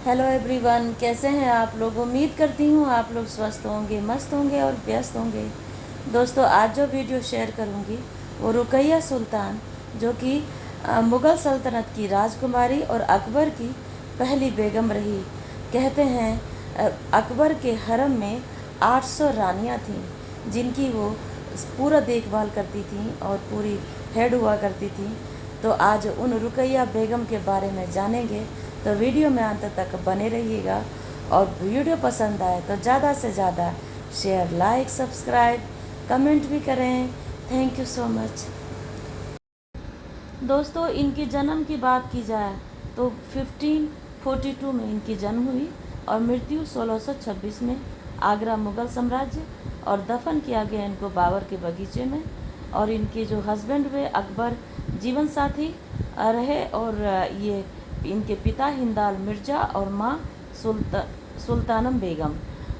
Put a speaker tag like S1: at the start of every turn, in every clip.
S1: Hello everyone, कैसे हैं आप लोग। उम्मीद करती हूँ आप लोग स्वस्थ होंगे, मस्त होंगे और व्यस्त होंगे। दोस्तों, आज जो वीडियो शेयर करूँगी वो रुकैया सुल्तान, जो कि मुग़ल सल्तनत की राजकुमारी और अकबर की पहली बेगम रही। कहते हैं अकबर के हरम में 800 रानियाँ थीं जिनकी वो पूरा देखभाल करती थीं और पूरी हेड हुआ करती थीं। तो आज उन रुकैया बेगम के बारे में जानेंगे, तो वीडियो में अंत तक बने रहिएगा। और वीडियो पसंद आए तो ज़्यादा से ज़्यादा शेयर, लाइक, सब्सक्राइब, कमेंट भी करें। Thank you so much. दोस्तों, इनके जन्म की बात की जाए तो 1542 में इनकी जन्म हुई और मृत्यु 1626 में आगरा मुग़ल साम्राज्य, और दफन किया गया इनको बाबर के बगीचे में। और इनके जो हस्बैंड हुए अकबर जीवन साथी रहे, और ये इनके पिता हिंदाल मिर्ज़ा और माँ सुल्तानम बेगम,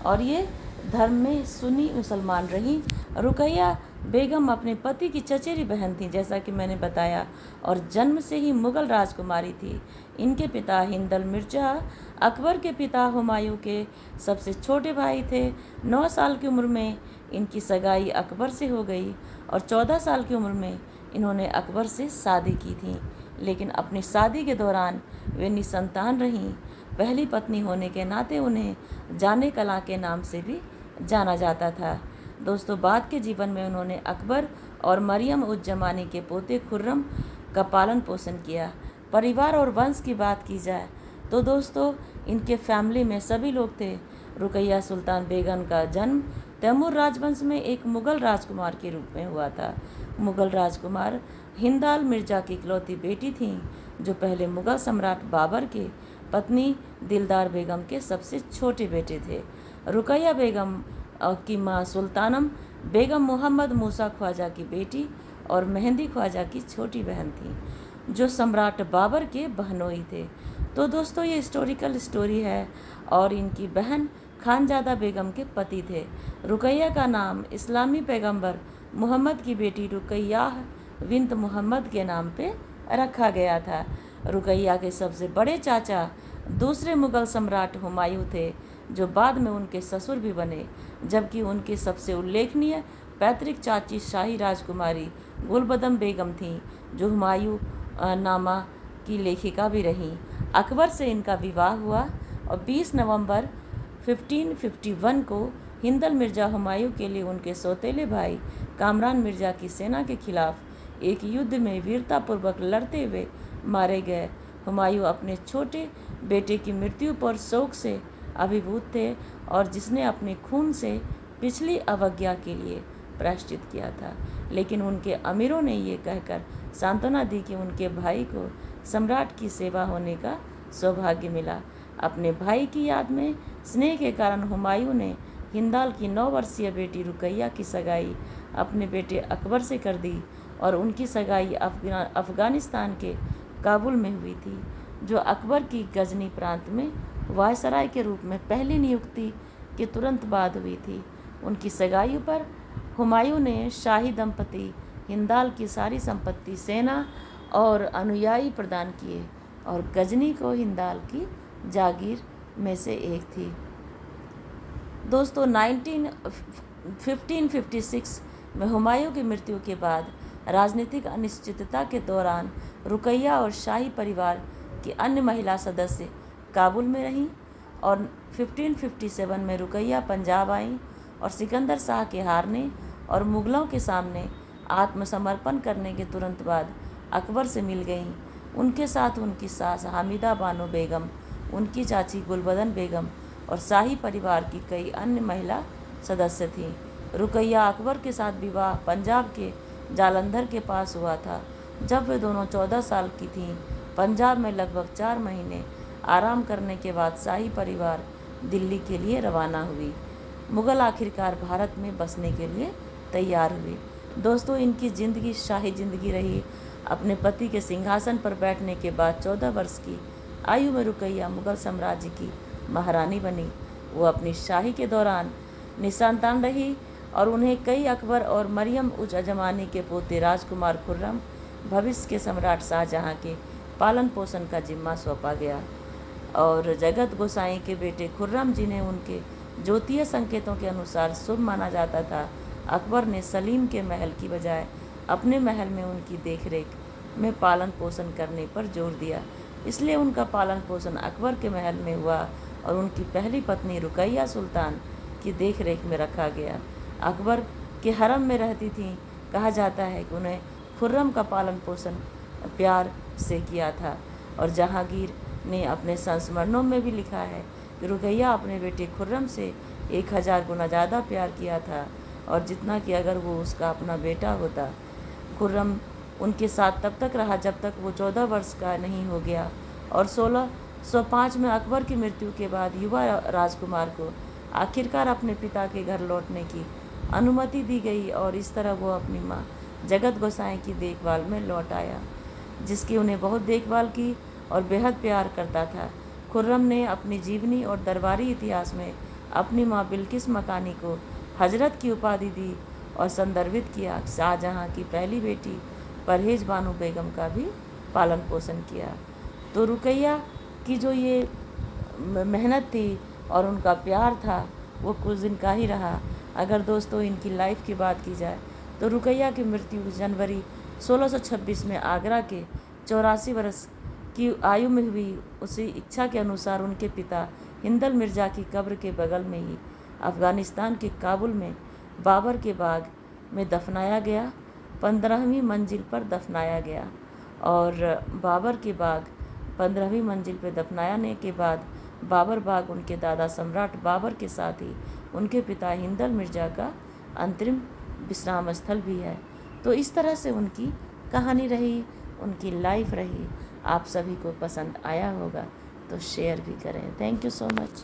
S1: और ये धर्म में सुन्नी मुसलमान रहीं। रुकैया बेगम अपने पति की चचेरी बहन थी, जैसा कि मैंने बताया, और जन्म से ही मुग़ल राजकुमारी थी। इनके पिता हिंदल मिर्ज़ा अकबर के पिता हुमायूं के सबसे छोटे भाई थे। 9 साल की उम्र में इनकी सगाई अकबर से हो गई और 14 साल की उम्र में इन्होंने अकबर से शादी की थी। लेकिन अपनी शादी के दौरान वे निसंतान रहीं। पहली पत्नी होने के नाते उन्हें जाने कला के नाम से भी जाना जाता था। दोस्तों, बाद के जीवन में उन्होंने अकबर और मरियम उज जमानी के पोते खुर्रम का पालन पोषण किया। परिवार और वंश की बात की जाए तो दोस्तों, इनके फैमिली में सभी लोग थे। रुकैया सुल्तान बेगम का जन्म तैमूर राजवंश में एक मुग़ल राजकुमार के रूप में हुआ था। मुग़ल राजकुमार हिंदाल मिर्ज़ा की इकलौती बेटी थीं, जो पहले मुग़ल सम्राट बाबर के पत्नी दिलदार बेगम के सबसे छोटे बेटे थे। रुकैया बेगम की माँ सुल्तानम बेगम मोहम्मद मूसा ख्वाजा की बेटी और मेहंदी ख्वाजा की छोटी बहन थी, जो सम्राट बाबर के बहनोई थे। तो दोस्तों, ये हिस्टोरिकल स्टोरी है। और इनकी बहन खानजादा बेगम के पति थे। रुकैया का नाम इस्लामी पैगंबर मोहम्मद की बेटी रुकैया बिन्त मोहम्मद के नाम पे रखा गया था। रुकैया के सबसे बड़े चाचा दूसरे मुग़ल सम्राट हुमायूं थे, जो बाद में उनके ससुर भी बने, जबकि उनकी सबसे उल्लेखनीय पैतृक चाची शाही राजकुमारी गुलबदम बेगम थीं, जो हुमायूं नामा की लेखिका भी रहीं। अकबर से इनका विवाह हुआ और 20 नवंबर 1551 को हिंदल मिर्ज़ा हुमायूं के लिए उनके सौतेले भाई कामरान मिर्ज़ा की सेना के खिलाफ एक युद्ध में वीरतापूर्वक लड़ते हुए मारे गए। हुमायूं अपने छोटे बेटे की मृत्यु पर शोक से अभिभूत थे, और जिसने अपने खून से पिछली अवज्ञा के लिए प्रायश्चित किया था। लेकिन उनके अमीरों ने ये कहकर सांत्वना दी कि उनके भाई को सम्राट की सेवा होने का सौभाग्य मिला। अपने भाई की याद में स्नेह के कारण हुमायूं ने हिंदाल की 9 वर्षीय बेटी रुकैया की सगाई अपने बेटे अकबर से कर दी, और उनकी सगाई अफ़गानिस्तान के काबुल में हुई थी, जो अकबर की गजनी प्रांत में वायसराय के रूप में पहली नियुक्ति के तुरंत बाद हुई थी। उनकी सगाई पर हुमायूं ने शाही दंपति हिंदाल की सारी संपत्ति, सेना और अनुयायी प्रदान किए, और गजनी को हिंदाल की जागीर में से एक थी। दोस्तों, 1556 में हुमायूं की मृत्यु के बाद राजनीतिक अनिश्चितता के दौरान रुकैया और शाही परिवार की अन्य महिला सदस्य काबुल में रहीं, और 1557 में रुकैया पंजाब आईं और सिकंदर शाह के हारने और मुग़लों के सामने आत्मसमर्पण करने के तुरंत बाद अकबर से मिल गईं। उनके साथ उनकी सास हामिदा बानो बेगम, उनकी चाची गुलबदन बेगम और शाही परिवार की कई अन्य महिला सदस्य थीं। रुकैया अकबर के साथ विवाह पंजाब के जालंधर के पास हुआ था। जब वे दोनों 14 साल की थीं, पंजाब में लगभग 4 महीने आराम करने के बाद शाही परिवार दिल्ली के लिए रवाना हुई। मुग़ल आखिरकार भारत में बसने के लिए तैयार हुए। दोस्तों, इनकी ज़िंदगी शाही ज़िंदगी रही। अपने पति के सिंहासन पर बैठने के बाद 14 वर्ष की आयु में रुकैया मुग़ल साम्राज्य की महारानी बनी। वो अपनी शाही के दौरान निसंतान रही, और उन्हें कई अकबर और मरियम उज जमानी के पोते राजकुमार खुर्रम, भविष्य के सम्राट शाहजहां के पालन पोषण का जिम्मा सौंपा गया। और जगत गोसाई के बेटे खुर्रम, जिन्हें उनके ज्योतिष संकेतों के अनुसार शुभ माना जाता था, अकबर ने सलीम के महल की बजाय अपने महल में उनकी देखरेख में पालन पोषण करने पर जोर दिया। इसलिए उनका पालन पोषण अकबर के महल में हुआ और उनकी पहली पत्नी रुकैया सुल्तान की देखरेख में रखा गया। अकबर के हरम में रहती थीं। कहा जाता है कि उन्हें खुर्रम का पालन पोषण प्यार से किया था। और जहांगीर ने अपने संस्मरणों में भी लिखा है कि रुकैया अपने बेटे खुर्रम से 1000 गुना ज़्यादा प्यार किया था, और जितना कि अगर वो उसका अपना बेटा होता। खुर्रम उनके साथ तब तक रहा जब तक वो 14 वर्ष का नहीं हो गया, और 1605 में अकबर की मृत्यु के बाद युवा राजकुमार को आखिरकार अपने पिता के घर लौटने की अनुमति दी गई, और इस तरह वो अपनी माँ जगत गोसाई की देखभाल में लौट आया, जिसकी उन्हें बहुत देखभाल की और बेहद प्यार करता था। खुर्रम ने अपनी जीवनी और दरबारी इतिहास में अपनी माँ बिल्किस मकानी को हजरत की उपाधि दी और संदर्भित किया। शाहजहाँ की पहली बेटी परहेज बानो बेगम का भी पालन पोषण किया। तो रुकैया की जो ये मेहनत थी और उनका प्यार था, वो कुछ दिन का ही रहा। अगर दोस्तों इनकी लाइफ की बात की जाए तो रुकैया की मृत्यु जनवरी 1626 में आगरा के 84 वर्ष की आयु में हुई। उसी इच्छा के अनुसार उनके पिता हिंदल मिर्ज़ा की कब्र के बगल में ही अफ़गानिस्तान के काबुल में बाबर के बाग में दफनाया गया। 15वीं मंजिल पर दफनाया गया, और बाबर के बाग 15वीं मंजिल पर दफनाने के बाद बाबर बाग उनके दादा सम्राट बाबर के साथ ही उनके पिता हिंदल मिर्ज़ा का अंतरिम विश्राम स्थल भी है। तो इस तरह से उनकी कहानी रही, उनकी लाइफ रही। आप सभी को पसंद आया होगा तो शेयर भी करें। Thank you so much.